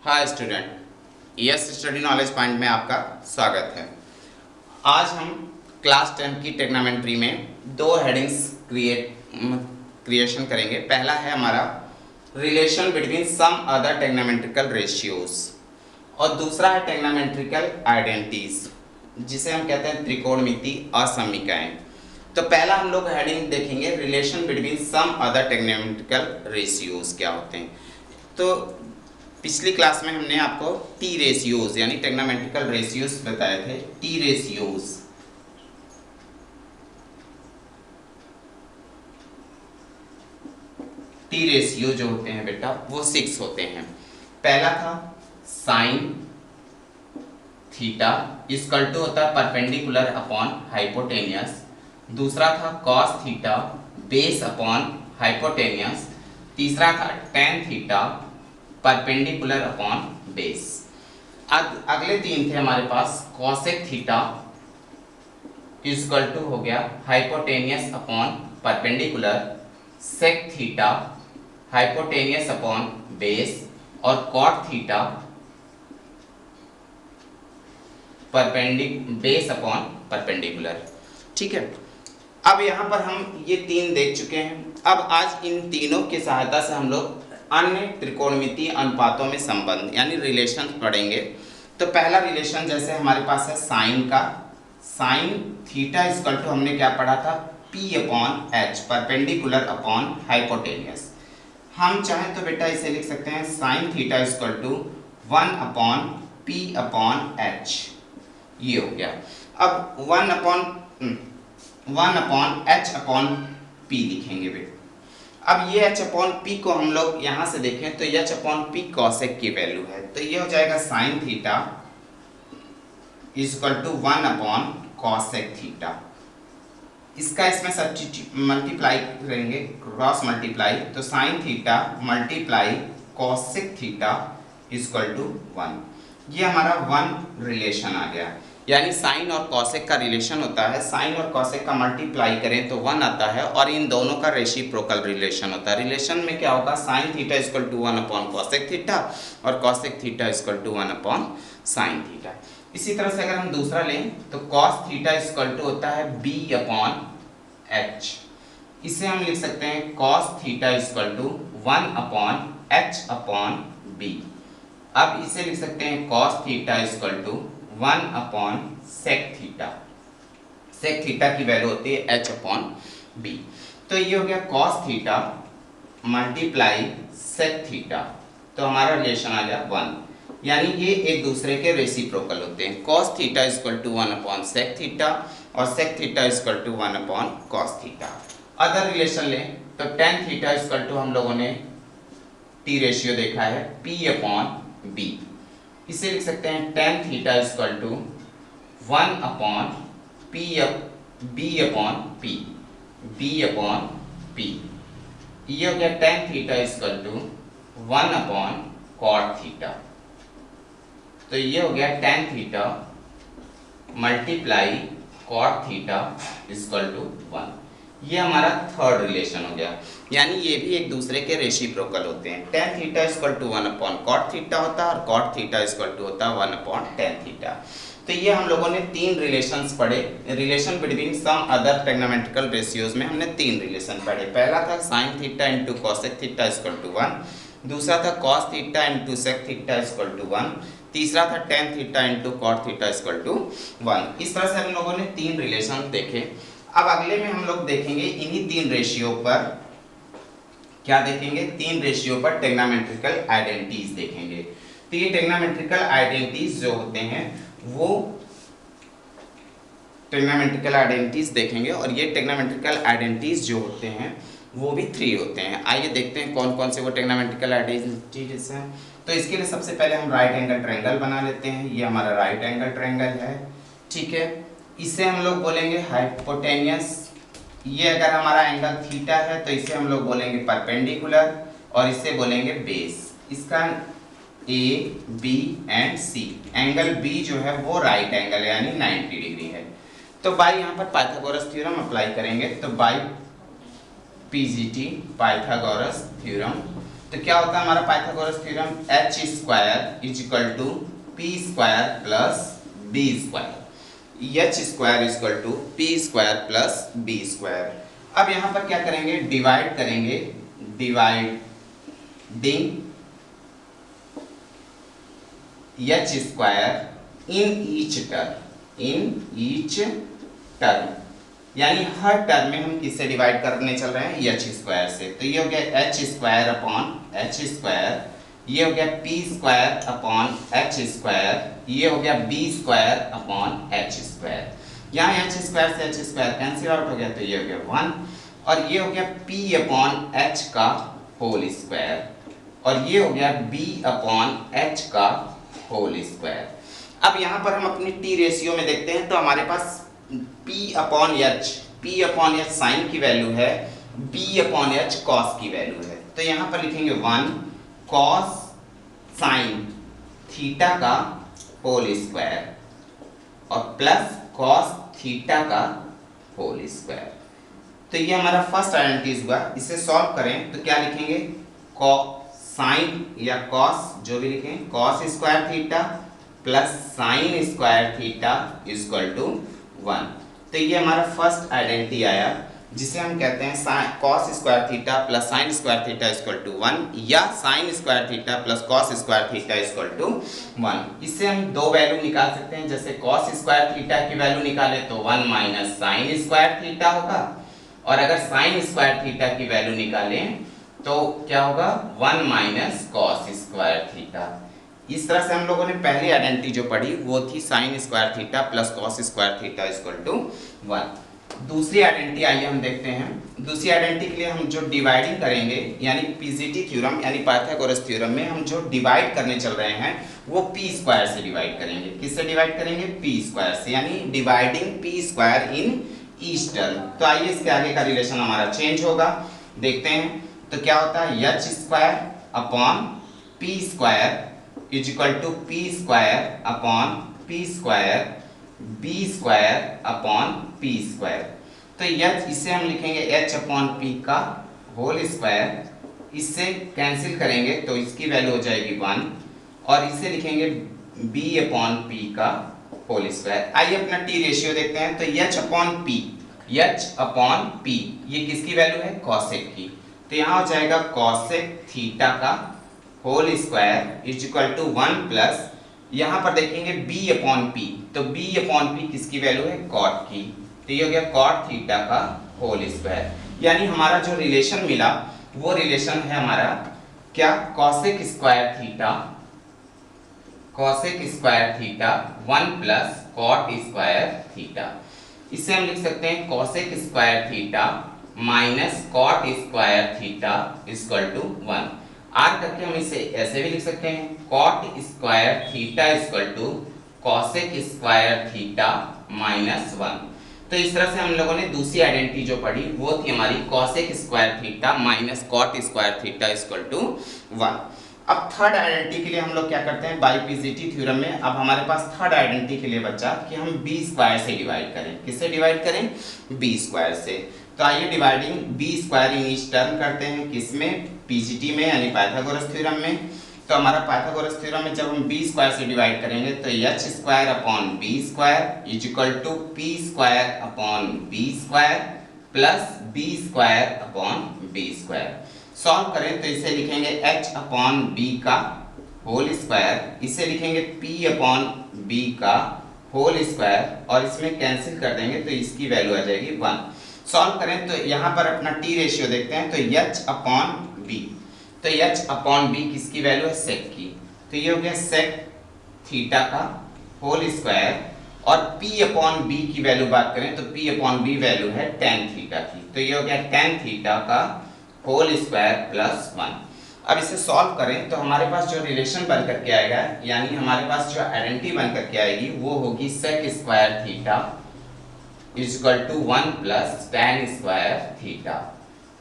Hi student, yes study knowledge point में आपका स्वागत है। आज हम क्लास 10 की टेक्नोमेट्री में दो हेडिंग्स क्रिएशन करेंगे। पहला है हमारा relation between some other trigonometrical ratios और दूसरा है टेक्नोमेट्रिकल आइडेंटिटीज, जिसे हम कहते हैं त्रिकोणमिति असमीकाएं। तो पहला हम लोग हेडिंग देखेंगे relation between some other trigonometrical ratios क्या होते हैं। तो पिछली क्लास में हमने आपको टी रेशियोज यानी टेक्नोमेट्रिकल रेशियोज बताए थे। टी रेशियो जो होते हैं बेटा वो 6 होते हैं। पहला था साइन थीटा इक्वल टू होता है परपेंडिकुलर अपॉन हाइपोटेनियस। दूसरा था cos theta base upon hypotenuse. तीसरा था tan theta perpendicular upon base. अगले तीन थे हमारे पास कॉसेक थीटा इक्वल टू हो गया hypotenuse upon perpendicular, sec theta hypotenuse upon base और cot theta base upon perpendicular. ठीक है, अब यहाँ पर हम ये तीन देख चुके हैं। अब आज इन तीनों की सहायता से हम लोग अन्य त्रिकोणमितीय अनुपातों में संबंध यानी रिलेशन पढ़ेंगे। तो पहला रिलेशन जैसे हमारे पास है साइन का, साइन थीटा इक्वल टू हमने क्या पढ़ा था P upon H perpendicular upon hypotenuse. हम चाहें तो बेटा इसे लिख सकते हैं sine theta equal to 1 upon P upon H, ये हो गया। अब 1 अपॉन एच अपॉन P लिखेंगे बेटा। अब ये h अपॉन पी को हम लोग यहाँ से देखें तो h अपॉन पी कॉसेक की वैल्यू है, तो ये हो जाएगा sine theta equal to 1 upon cosec theta. इसका इसमें सब्स्टिट्यूट मल्टीप्लाई करेंगे, क्रॉस मल्टीप्लाई, तो sine theta multiply cosec theta equal to 1। ये हमारा 1 रिलेशन आ गया। यानी साइन और कॉसेक का रिलेशन होता है, साइन और कॉसेक का मल्टीप्लाई करें तो 1 आता है और इन दोनों का रेसिप्रोकल रिलेशन होता है। रिलेशन में क्या होगा, sine theta equal to 1 upon cosec theta और cosec theta equal to 1 upon sine theta. इसी तरह से अगर हम दूसरा लें तो कॉस थीटा इक्वल टू होता है b अपॉन एच। इसे हम लिख सकते हैं cos theta equal to 1 upon H upon b। अब इसे लिख सकते हैं cos theta equal to 1 upon sec theta. Sec theta की वैल्यू होती है h अपॉन b। तो ये हो गया cos theta multiply sec theta, तो हमारा रिलेशन आ गया 1। यानी ये एक दूसरे के रेसिप्रोकल होते हैं। Cos theta equal to 1 upon sec theta और sec theta equal to 1 upon cos theta. Other relation लें तो टेन थीटा इक्वल टू हम लोगों ने टी रेशियो देखा है p अपॉन b। इसे लिख सकते हैं tan theta equal to 1 upon b upon p। ये हो गया tan theta equal to 1 upon cot theta. तो ये हो गया tan theta multiply cot theta equal to 1। ये हमारा थर्ड रिलेशन हो गया। यानी ये भी एक दूसरे के रेसिप्रोकल होते हैं। Tan theta equal to 1 upon cot theta होता है और कॉट थीटा इक्वल टू होता है 1 अपॉन टेन थीटा। तो ये हम लोगों ने तीन रिलेशंस पढ़े। Relation between some other trigonometrical ratios में हमने तीन रिलेशन पढ़े। पहला था sine theta into cosec theta equal to 1। दूसरा था cos theta into sec theta equal to 1। तीसरा था tan theta into cot theta equal to 1। इस तरह से हम लोगों ने तीन रिलेशन देखे। अब अगले में हम लोग देखेंगे इन्हीं तीन रेशियो पर क्या देखेंगे, तीन रेशियो पर टेक्नोमेट्रिकल आइडेंटिटीज देखेंगे। तो ये टेक्नोमेट्रिकल आइडेंटिटीज जो होते हैं वो टेक्नोमेट्रिकल आइडेंटिटीज देखेंगे और ये टेक्नोमेट्रिकल आइडेंटिटीज जो होते हैं वो भी 3 होते हैं। आइए देखते हैं कौन कौन से वो टेक्नोमेट्रिकल आइडेंटिटीज हैं। तो इसके लिए सबसे पहले हम राइट एंगल ट्रायंगल बना लेते हैं। ये हमारा राइट एंगल ट्रायंगल है, ठीक है। इसे हम लोग बोलेंगे हाइपोटेनियस। ये अगर हमारा एंगल थीटा है तो इसे हम लोग बोलेंगे परपेंडिकुलर और इसे बोलेंगे बेस। इसका A B and C, angle B जो है वो राइट एंगल यानी 90 डिग्री है। तो बाई यहाँ पर पाइथागोरस थ्योरम अप्लाई करेंगे, तो बाई पीजीटी पाइथागोरस थ्योरम तो क्या होता है हमारा Pythagoras theorem, H square is equal to P square plus B square, H square is equal to P square plus B square. अब यहाँ पर क्या करेंगे, डिवाइड करेंगे, dividing H square in each term, यानी हर टर्म में हम किससे डिवाइड करने चल रहे हैं, एच स्क्वायर से। तो ये हो गया H square upon H square, ये हो गया P square upon H square, ये हो गया B square upon H square. यहाँ एच स्क्वायर से एच स्क्वायर कैंसिल आउट हो गया, तो ये हो गया 1, और ये हो गया पी अपॉन एच का होल स्क्वायर, और ये हो गया बी अपॉन एच का होल स्क्वायर। अब यहाँ पर हम अपनी टी रेशियो में देखते हैं, तो हमारे पास P अपॉन एच साइन की वैल्यू है, B अपॉन एच कॉस की वैल्यू है। तो यहाँ पर लिखेंगे 1 कॉस साइन थीटा का होल स्क्वायर और प्लस कॉस थीटा का होल स्क्वायर। तो ये हमारा फर्स्ट आइडेंटिटी हुआ। इसे सॉल्व करें तो क्या लिखेंगे, साइन या कॉस जो भी लिखें, cos square theta plus sine square theta equal to 1। तो ये हमारा फर्स्ट आइडेंटिटी आया, जिसे हम कहते हैं cos square theta plus sine square theta equal to 1, या sine square theta plus cos square theta equal to 1। इससे हम दो वैल्यू निकाल सकते हैं, जैसे कॉस स्क्वायर थीटा की वैल्यू निकाले तो 1 माइनस साइन स्क्वायर थीटा होगा, और अगर साइन स्क्वायर थीटा की वैल्यू निकालें तो क्या होगा, 1 माइनस कॉस स्क्वायर थीटा। इस तरह से हम लोगों ने पहली आइडेंटिटी जो पढ़ी वो थी sine square theta plus cos square theta equal to 1। दूसरी आइडेंटिटी आइए हम देखते हैं। दूसरी आइडेंटिटी के लिए हम जो डिवाइडिंग करेंगे, यानी पीजीटी थ्योरम यानी पाइथागोरस थ्योरम में हम जो डिवाइड करने चल रहे हैं वो पी स्क्वायर से डिवाइड करेंगे। किससे डिवाइड करेंगे, पी स्क्वायर से, यानी dividing P square in each term. तो आइए इसके आगे का रिलेशन हमारा चेंज होगा, देखते हैं। तो क्या होता है, H square upon P square is equal to P square upon P square B square upon P square. तो एच इसे हम लिखेंगे एच अपॉन पी का होल स्क्वायर, इससे कैंसिल करेंगे तो इसकी वैल्यू हो जाएगी 1, और इसे लिखेंगे बी अपॉन पी का होल स्क्वायर। आइए अपना टी रेशियो देखते हैं। तो एच अपॉन पी ये किसकी वैल्यू है, कॉसेक की। तो यहाँ हो जाएगा कॉसेक थीटा का whole square is equal to 1 plus, यहाँ पर देखेंगे b अपॉन पी, तो b अपॉन पी किसकी वैल्यू है, कॉट की। तो ये हो गया कॉट थीटा का होल स्क्वायर। यानी हमारा जो रिलेशन मिला वो रिलेशन है हमारा क्या, cosec square theta 1 plus cot square theta. इससे हम लिख सकते हैं cosec square theta minus cot square theta equal to 1। आर करके हम इसे ऐसे भी लिख सकते हैं, cot square theta equal to cosec square theta minus 1। तो इस तरह से हम लोगों ने दूसरी आइडेंटिटी जो पढ़ी वो थी हमारी cosec square theta minus cot square theta equal to 1। अब थर्ड आइडेंटिटी के लिए हम लोग क्या करते हैं, बाई पीजीटी थ्योरम में अब हमारे पास थर्ड आइडेंटिटी के लिए बचा कि हम बी स्क्वायर से डिवाइड करें। किससे डिवाइड करें, बी स्क्वायर से। तो आइए dividing B square in each term करते हैं, किसमें, पीजीटी में यानी पाइथागोरस थ्योरम में। तो हमारा पाइथागोरस थ्योरम में जब हम बी स्क्वायर से डिवाइड करेंगे तो H square upon B square is equal to P square upon B square plus B square upon B square. Solve करें तो इसे लिखेंगे h अपॉन बी का होल स्क्वायर, इसे लिखेंगे p अपॉन बी का होल स्क्वायर, और इसमें कैंसिल कर देंगे तो इसकी वैल्यू आ जाएगी 1। सॉल्व करें तो यहाँ पर अपना टी रेशियो देखते हैं। तो h अपॉन बी, तो h अपॉन बी किसकी वैल्यू है, सेक की। तो ये हो गया सेक थीटा का होल स्क्वायर, और p अपॉन बी की वैल्यू बात करें तो p अपॉन बी वैल्यू है tan थीटा की। तो ये हो गया tan थीटा का होल स्क्वायर प्लस 1। अब इसे सॉल्व करें तो हमारे पास जो रिलेशन बन करके आएगा, यानी हमारे पास जो आइडेंटिटी बन करके आएगी वो होगी sec square theta is equal to 1 plus tan square theta.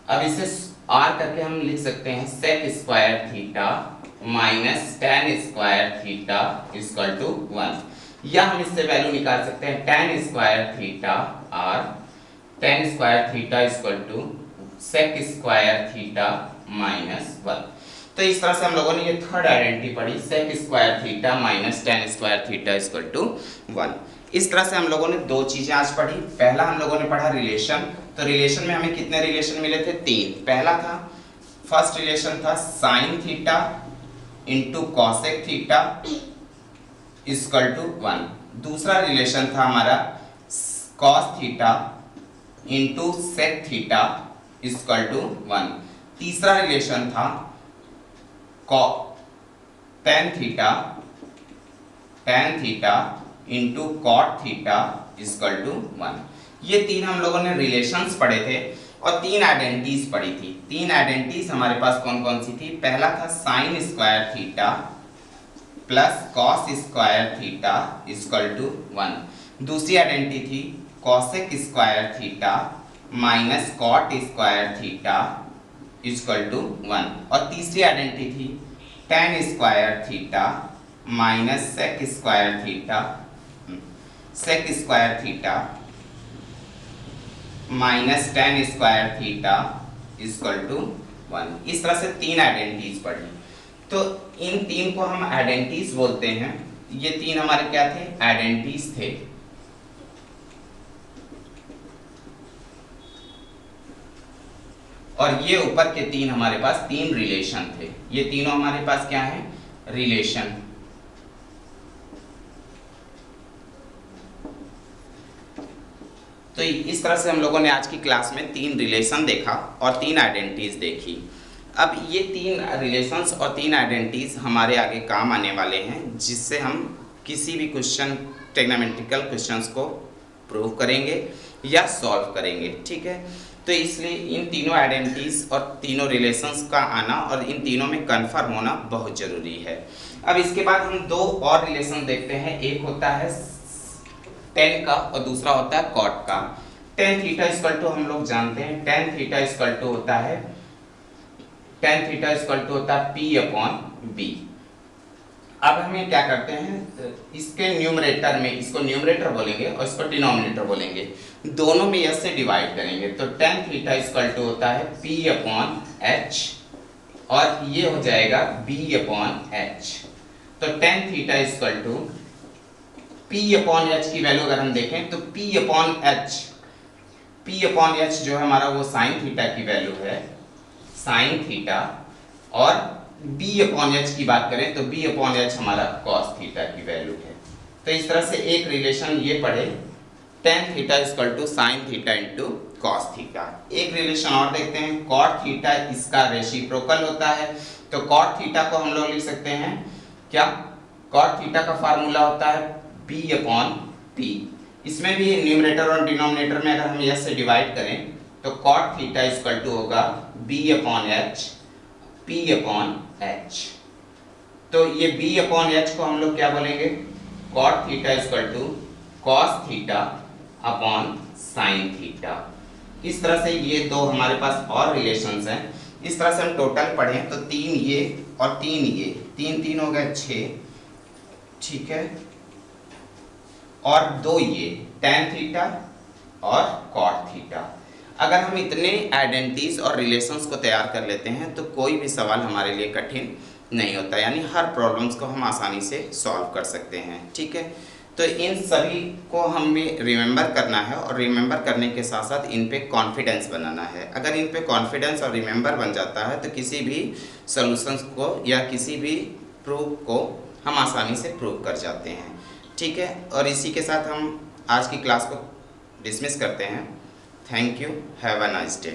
अब इसे r करके हम लिख सकते हैं sec square theta minus tan square theta is equal to 1, या हम इससे वैल्यू निकाल सकते हैं tan square theta r, tan square theta is equal to sec square theta minus 1। तो इस तरह से हम लोगों ने ये थर्ड आइडेंटिटी पढ़ी, sec square theta minus tan square theta equal to 1। इस तरह से हम लोगों ने दो चीजें आज पढ़ी। पहला हम लोगों ने पढ़ा रिलेशन, तो रिलेशन में हमें कितने रिलेशन मिले थे? 3। पहला था, फर्स्ट रिलेशन था sine theta into cosec theta equal to 1। दूसरा रिलेशन था हमारा cos theta into sec theta equal to 1। तीसरा रिलेशन था tan theta into cot theta equal to 1। ये 3 हम लोगों ने रिलेशंस पढ़े थे और 3 आइडेंटिटीज पढ़ी थी। 3 आइडेंटिटीज हमारे पास कौन कौन सी थी? पहला था sine square theta plus cos square theta equal to 1। दूसरी आइडेंटिटी थी cosec square theta minus cot square theta equal to 1। और तीसरी आइडेंटिटी थी tan square theta minus sec square theta minus tan square theta equal to 1। इस तरह से 3 identities पढ़ी। तो इन 3 को हम आइडेंटिटीज बोलते हैं। ये 3 हमारे क्या थे? आइडेंटिटीज थे। और ये ऊपर के 3 हमारे पास 3 रिलेशन थे। ये तीनों हमारे पास क्या है? रिलेशन। तो इस तरह से हम लोगों ने आज की क्लास में 3 रिलेशन देखा और 3 आइडेंटिटीज देखी। अब ये 3 रिलेशंस और 3 आइडेंटिटीज हमारे आगे काम आने वाले हैं, जिससे हम किसी भी क्वेश्चन, ट्रिग्नोमेट्रिकल क्वेश्चंस को प्रूव करेंगे या सॉल्व करेंगे। ठीक है, तो इसलिए इन तीनों आइडेंटिटीज और तीनों रिलेशंस का आना और इन तीनों में कन्फर्म होना बहुत जरूरी है। अब इसके बाद हम 2 और रिलेशन देखते हैं। एक होता है टेन का और दूसरा होता है कॉट का। टेन थीटा इक्वल टू हम लोग जानते हैं, टेन थीटा इक्वल टू होता है P अपॉन बी। अब हमें क्या करते हैं, इसके न्यूमरेटर में, इसको न्यूमरेटर बोलेंगे और इसको डिनोमिनेटर बोलेंगे, दोनों में s से डिवाइड करेंगे। तो टेन थीटा इक्वल टू होता है P अपॉन एच और ये हो जाएगा B अपॉन एच। तो tan theta equal to P upon H की वैल्यू अगर हम देखें तो P अपॉन एच जो है हमारा वो साइन थीटा की वैल्यू है, साइन थीटा। और B अपॉन एच की बात करें तो B अपॉन एच हमारा कॉस थीटा की वैल्यू है। तो इस तरह से एक रिलेशन ये पढ़े, tan theta equal to sine theta into cos theta. एक रिलेशन और देखते हैं, कॉट थीटा इसका रेसिप्रोकल होता है। तो कॉट थीटा को हम लोग लिख सकते हैं क्या? कॉट थीटा का फार्मूला होता है B अपॉन P। इसमें भी न्यूमरेटर और डिनोमिनेटर में अगर हम यस से डिवाइड करें तो कॉट थीटा इक्वल टू होगा B upon H, P upon H. तो ये B अपॉन एच को हम लोग क्या बोलेंगे? Cot theta equal to cos theta upon sine theta. इस तरह से ये 2 हमारे पास और रिलेशंस हैं। इस तरह से हम टोटल पढ़ें तो 3 ये और 3 ये, 3 3 हो गए 6, ठीक है, और 2 ये टेन थीटा और कॉट थीटा। अगर हम इतने आइडेंटिटीज और रिलेशंस को तैयार कर लेते हैं तो कोई भी सवाल हमारे लिए कठिन नहीं होता, यानी हर प्रॉब्लम्स को हम आसानी से सॉल्व कर सकते हैं। ठीक है, तो इन सभी को हमें रिमेंबर करना है और रिमेंबर करने के साथ साथ इन पे कॉन्फिडेंस बनाना है। अगर इन पे कॉन्फिडेंस और रिमेंबर बन जाता है तो किसी भी सॉल्यूशंस को या किसी भी प्रूफ को हम आसानी से प्रूव कर जाते हैं। ठीक है, और इसी के साथ हम आज की क्लास को डिसमिस करते हैं। Thank you, have a nice day.